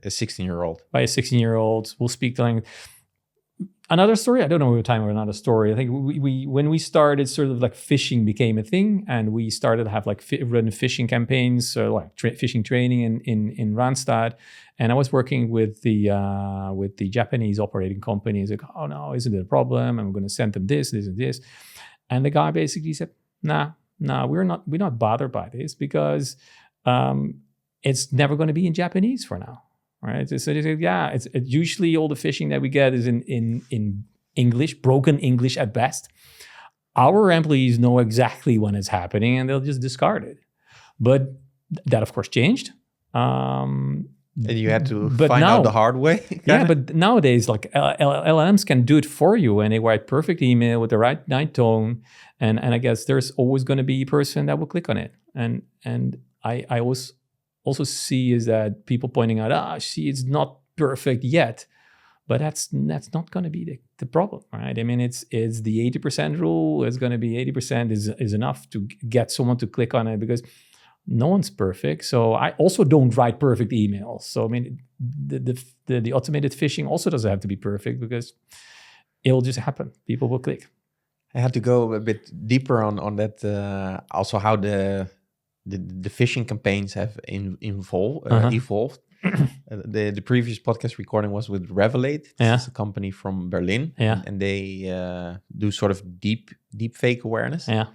a 16-year-old. By a 16-year-old, we'll speak the language. Another story, I don't know if we have time or another story. I think we when we started, sort of like phishing became a thing, and we started to have like run phishing campaigns, so like phishing training in Randstad. And I was working with the Japanese operating company. He's like, oh no, isn't it a problem? I'm going to send them this, and this. And the guy basically said, nah, we're not bothered by this, because it's never going to be in Japanese for now. Right. So they say, it's usually all the phishing that we get is in English, broken English at best. Our employees know exactly when it's happening, and they'll just discard it. But that, of course, changed. And you had to find out the hard way. Yeah, but nowadays, like LLMs can do it for you, and they write perfect email with the right tone. And I guess there's always going to be a person that will click on it. And I always also see is that people pointing out, it's not perfect yet, but that's not going to be the problem, right? I mean, it's the 80% rule. It's going to be 80% is enough to get someone to click on it, because no one's perfect. So I also don't write perfect emails. So I mean, the automated phishing also doesn't have to be perfect, because it will just happen. People will click. I had to go a bit deeper on that. Also, how the phishing campaigns have evolved. The previous podcast recording was with Revelate. It's a company from Berlin, and they do sort of deep fake awareness. Yeah,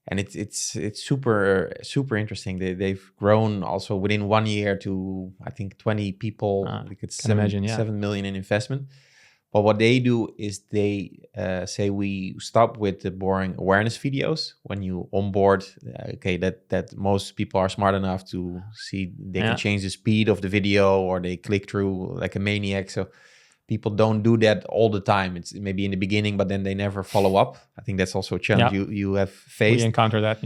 and it's super interesting. They've grown also within 1 year to, I think, 20 people. It's 7 million in investment. But what they do is they say we stop with the boring awareness videos when you onboard. That most people are smart enough to see they can change the speed of the video, or they click through like a maniac. So people don't do that all the time. It's maybe in the beginning, but then they never follow up. I think that's also a challenge you have faced. We encounter that,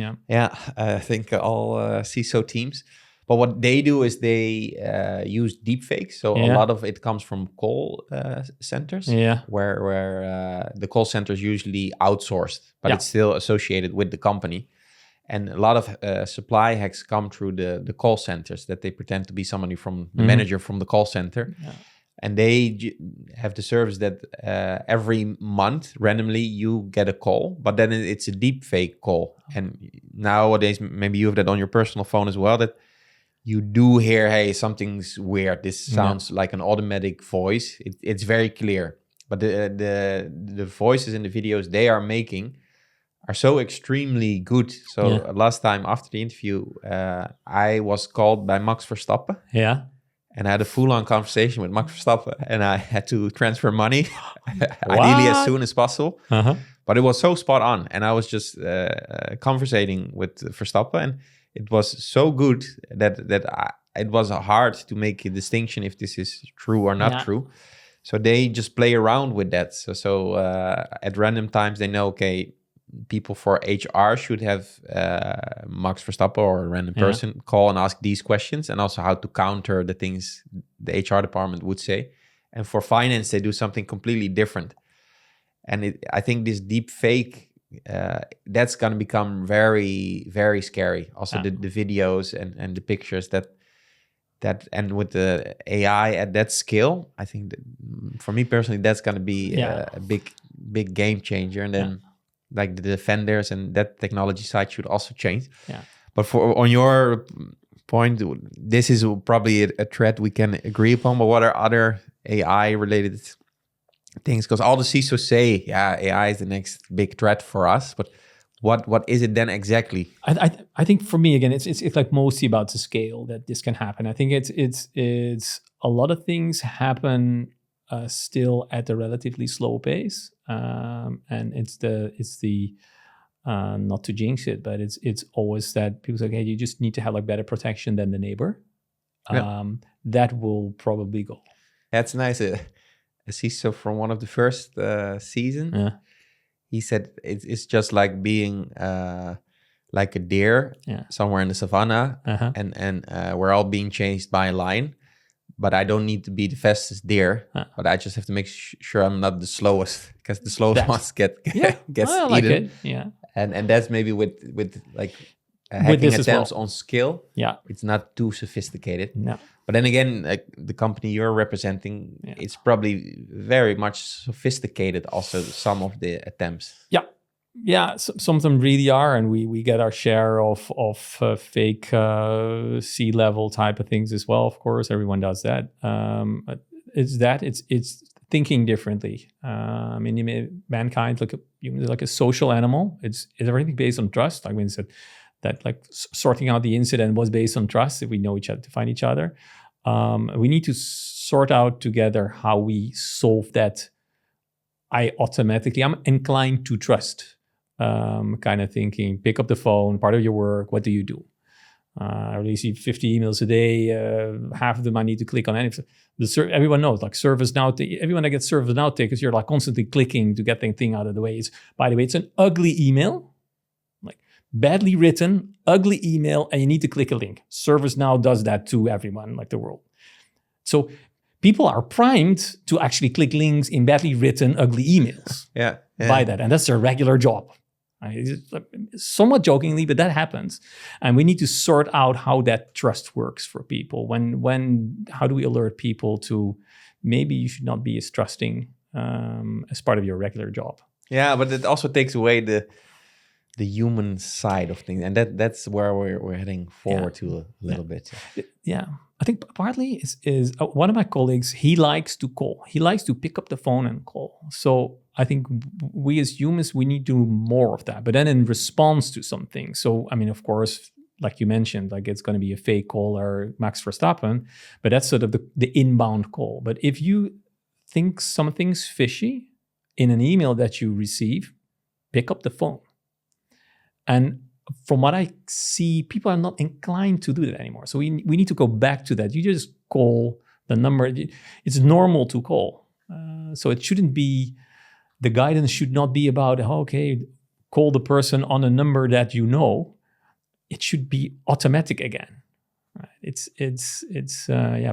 I think all CISO teams. But what they do is they use deepfakes. So a lot of it comes from call centers, where the call center is usually outsourced, but it's still associated with the company. And a lot of supply hacks come through the call centers, that they pretend to be somebody from the manager from the call center. Yeah. And they have the service that every month, randomly, you get a call, but then it's a deepfake call. And nowadays, maybe you have that on your personal phone as well, that you do hear, hey, something's weird. This sounds like an automatic voice. It's very clear. But the voices in the videos they are making are so extremely good. So last time after the interview, I was called by Max Verstappen. Yeah. And I had a full-on conversation with Max Verstappen, and I had to transfer money, ideally as soon as possible. Uh-huh. But it was so spot on. And I was just conversating with Verstappen, and it was so good that it was hard to make a distinction if this is true or not Yeah. true. So they just play around with that. So at random times they know, okay, people for HR should have Max Verstappen or a random person call and ask these questions, and also how to counter the things the HR department would say. And for finance, they do something completely different. And I think this deep fake, that's going to become very, very scary. Also the videos and the pictures that and with the AI at that scale, I think that, for me personally, that's going to be a big game changer. And then like the defenders and that technology side should also change. Yeah. But on your point, this is probably a threat we can agree upon. But what are other AI related things? Because all the CISOs say, AI is the next big threat for us. But what is it then exactly? I think for me, again, it's like mostly about the scale that this can happen. I think it's a lot of things happen still at a relatively slow pace, and it's the not to jinx it, but it's always that people say, okay, you just need to have like better protection than the neighbor. That will probably go. That's nice. A CISO from one of the first seasons. Yeah. He said it's just like being like a deer somewhere in the savannah, and we're all being chased by a lion. But I don't need to be the fastest deer, but I just have to make sure I'm not the slowest, because the slowest ones gets I like eaten. it. Yeah, and that's maybe with like hacking attempts on skill. Yeah, it's not too sophisticated. No. But then again, like the company you're representing, it's probably very much sophisticated. Also, some of the attempts. Yeah. So, some of them really are, and we get our share of fake C-level type of things as well. Of course, everyone does that. It's thinking differently. I mean, mankind like a social animal. It's everything based on trust. I mean, it's that like sorting out the incident was based on trust. If we know each other to find each other, we need to sort out together how we solve that. I'm inclined to trust kind of thinking. Pick up the phone, part of your work. What do you do? I receive 50 emails a day. Half of them I need to click on. Everyone knows, like ServiceNow. Everyone that gets ServiceNow tickets, you're like constantly clicking to get the thing out of the way. By the way, it's an ugly email. Badly written, ugly email, and you need to click a link. ServiceNow does that to everyone, like the world. So people are primed to actually click links in badly written, ugly emails. By that, and that's their regular job. Somewhat jokingly, but that happens, and we need to sort out how that trust works for people. How do we alert people to maybe you should not be as trusting as part of your regular job? Yeah, but it also takes away the human side of things, and that's where we're heading forward to a little bit. Yeah, I think partly is one of my colleagues. He likes to call. He likes to pick up the phone and call. So I think we as humans, we need to do more of that. But then in response to something. So I mean, of course, like you mentioned, like it's going to be a fake call or Max Verstappen, but that's sort of the inbound call. But if you think something's fishy in an email that you receive, pick up the phone. And from what I see, people are not inclined to do that anymore. So we need to go back to that. You just call the number. It's normal to call. So it shouldn't be, the guidance should not be about, call the person on a number that you know. It should be automatic again. Right?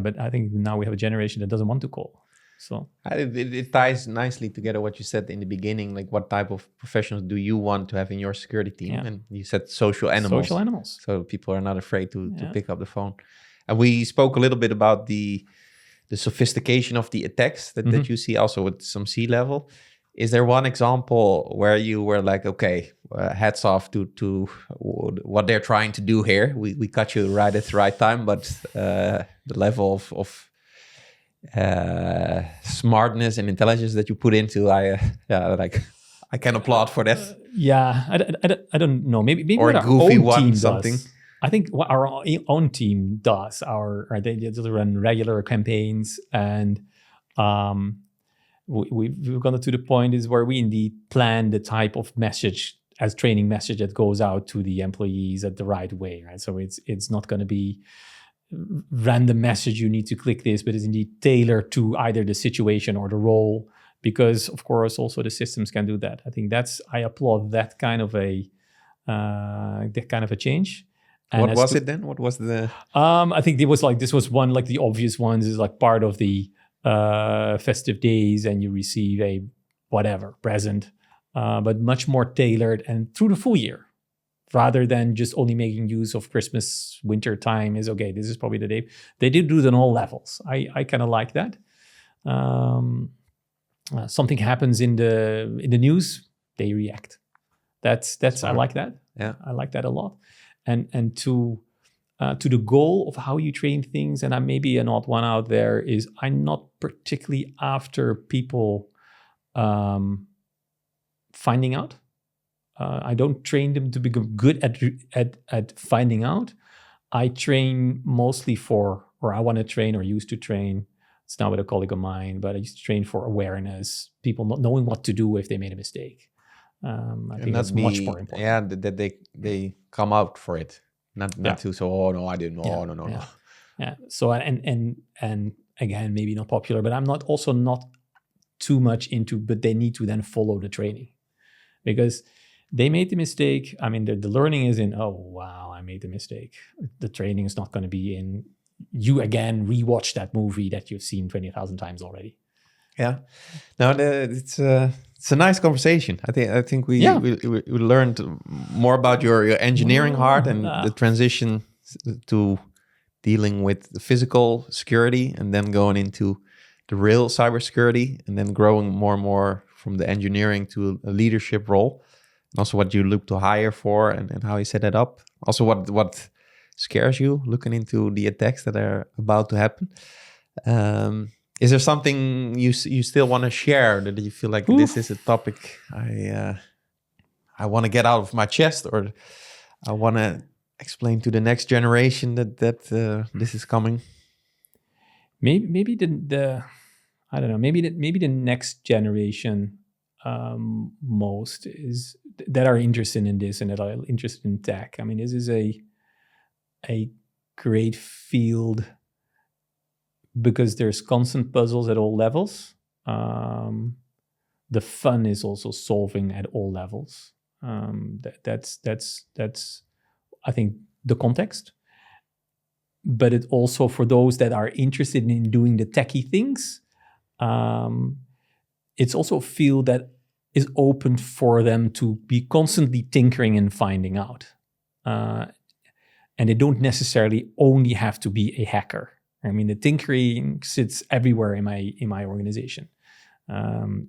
But I think now we have a generation that doesn't want to call. So it ties nicely together what you said in the beginning, like what type of professionals do you want to have in your security team? Yeah. And you said social animals. So people are not afraid to pick up the phone. And we spoke a little bit about the sophistication of the attacks that you see also with some C-level. Is there one example where you were like, okay, hats off to what they're trying to do here? We cut you right at the right time, but the level of smartness and intelligence that you put into, I can applaud for that. I don't know. Maybe or what goofy our own one team something. Does. I think what our own team does. They run regular campaigns, and we've gone to the point is where we indeed plan the type of message as training message that goes out to the employees at the right way. Right, so it's not going to be random message, you need to click this, but it's indeed tailored to either the situation or the role, because of course also the systems can do that. I think I applaud that kind of a change. And what was it then? What was the? I think this was one, like the obvious ones is like part of the festive days, and you receive a whatever present, but much more tailored and through the full year, rather than just only making use of Christmas, winter time is okay. This is probably the day. They did do it on all levels. I kind of like that. Something happens in the news, they react. That's I like that. Yeah, I like that a lot. And to the goal of how you train things, and I may be an odd one out there, is I'm not particularly after people finding out. I don't train them to become good at finding out. I train mostly I want to train or used to train. It's now with a colleague of mine, but I used to train for awareness, people not knowing what to do if they made a mistake. I think that's much more important. Yeah, that they come out for it, not to so no, I didn't know, no. Yeah. So and again, maybe not popular, but I'm not too much into. But they need to then follow the training, because they made the mistake. I mean, the learning is in. Oh wow, I made the mistake. The training is not going to be in. You again rewatch that movie that you've seen 20,000 times already. Yeah, no, it's a nice conversation. I think we learned more about your engineering heart and the transition to dealing with the physical security, and then going into the real cybersecurity, and then growing more and more from the engineering to a leadership role, and also what you look to hire for, and how you set that up. Also, what scares you looking into the attacks that are about to happen. Is there something you still want to share that you feel like this is a topic I want to get out of my chest, or I want to explain to the next generation that this is coming? Maybe the I don't know. Maybe the next generation most is that are interested in this and that are interested in tech. I mean, this is a great field, because there's constant puzzles at all levels. The fun is also solving at all levels. That's I think the context. But it also, for those that are interested in doing the techie things, it's also a field that is open for them to be constantly tinkering and finding out. And they don't necessarily only have to be a hacker. I mean, the tinkering sits everywhere in my organization.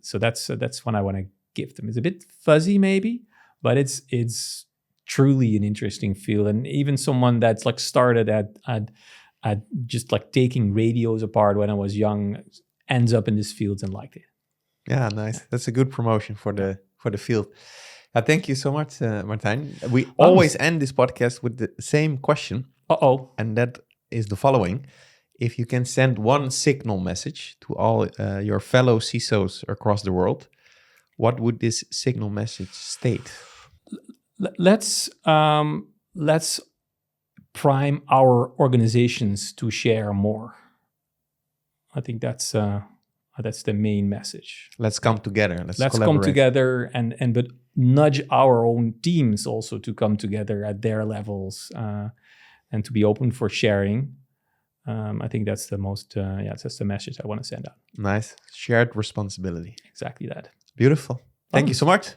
So that's what I want to give them. It's a bit fuzzy maybe, but it's truly an interesting field. And even someone that's like started at just like taking radios apart when I was young ends up in this field and liked it. Yeah, nice. That's a good promotion for the field. Thank you so much, Martijn. We always end this podcast with the same question. And that is the following. If you can send one signal message to all your fellow CISOs across the world, what would this signal message state? Let's prime our organizations to share more. I think that's the main message. Let's come together. Let's come together but nudge our own teams also to come together at their levels and to be open for sharing. I think that's the most, that's the message I want to send out. Nice. Shared responsibility. Exactly that. Beautiful. Thank you so much.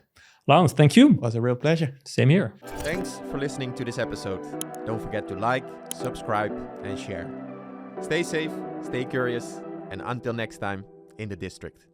Lance, thank you. It was a real pleasure. Same here. Thanks for listening to this episode. Don't forget to like, subscribe, and share. Stay safe, stay curious, and until next time, in the district.